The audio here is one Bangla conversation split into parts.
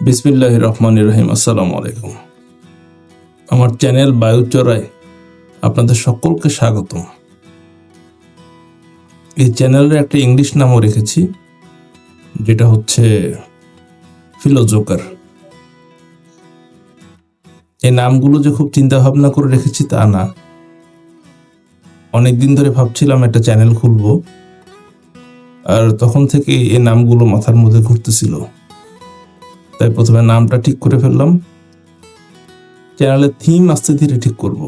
বিসমিল্লাহির রহমানির রহিম। আসসালামু আলাইকুম। আমার চ্যানেল বায়ুচরায় আপনাদের সকলকে স্বাগতম। এই চ্যানেলের একটা ইংলিশ নামও রেখেছি, যেটা হচ্ছে ফিলোজোকার। এই নামগুলো যে খুব চিন্তা ভাবনা করে রেখেছি তা না, অনেকদিন ধরে ভাবছিলাম একটা চ্যানেল খুলবো, আর তখন থেকে এই নামগুলো মাথার মধ্যে ঘুরতেছিল। তাই প্রথমে নামটা ঠিক করে ফেললাম, চ্যানেলের থিম আস্তে ধীরে ঠিক করব।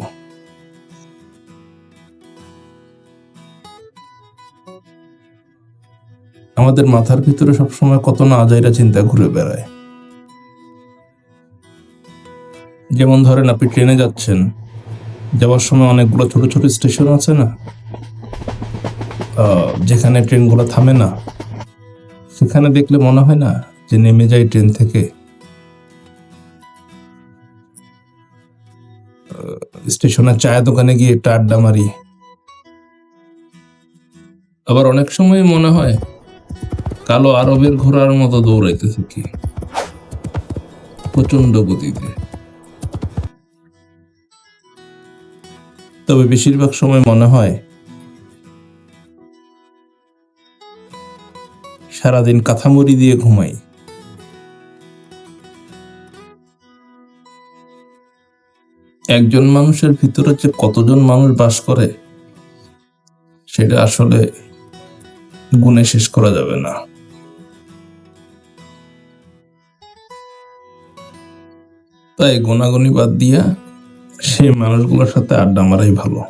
আমাদের মাথার ভিতরে সবসময় কত না আজাইরা চিন্তা ঘুরে বেড়ায়। যেমন ধরেন, আপনি ট্রেনে যাচ্ছেন, যাওয়ার সময় অনেকগুলো ছোট ছোট স্টেশন আছে না, যেখানে ট্রেনগুলো থামে না। সেখানে দেখলে মনে হয় না যে নেমে যাই ট্রেন থেকে, স্টেশনের চায়ের দোকানে গিয়ে একটা আড্ডা মারি। আবার অনেক সময় মনে হয় কালো আরবের ঘোড়ার মতো দৌড়াইতে থাকি প্রচন্ড গতিতে। তবে বেশিরভাগ সময় মনে হয় সারাদিন কাঁথামুড়ি দিয়ে ঘুমাই। একজন মানুষের ভিতরে যে কতজন মানুষ বাস করে সেটা আসলে গুণে শেষ করা যাবে না। তাই গোনাগুনি বাদ দিয়া সেই মানুষগুলোর সাথে আড্ডা মারাই ভালো।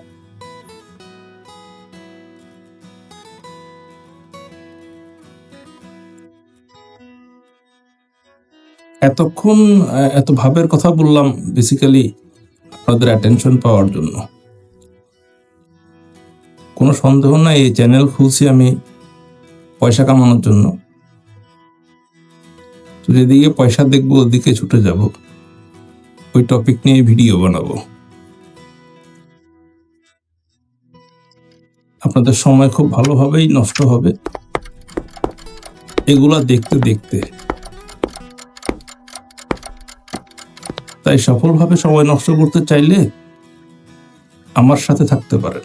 এতক্ষণ এত ভাবের কথা বললাম বেসিক্যালি আপনাদের অ্যাটেনশন পাওয়ার জন্য। কোনো সন্দেহ নাই, এই চ্যানেল খুলছি আমি পয়সা কামানোর জন্য। তো যেদিকে পয়সা দেখবো ওদিকে ছুটে যাব, ওই টপিক নিয়ে ভিডিও বানাবো। আপনাদের সময় খুব ভালোভাবেই নষ্ট হবে এগুলা দেখতে দেখতে। তাই সফলভাবে সময় নষ্ট করতে চাইলে আমার সাথে থাকতে পারেন।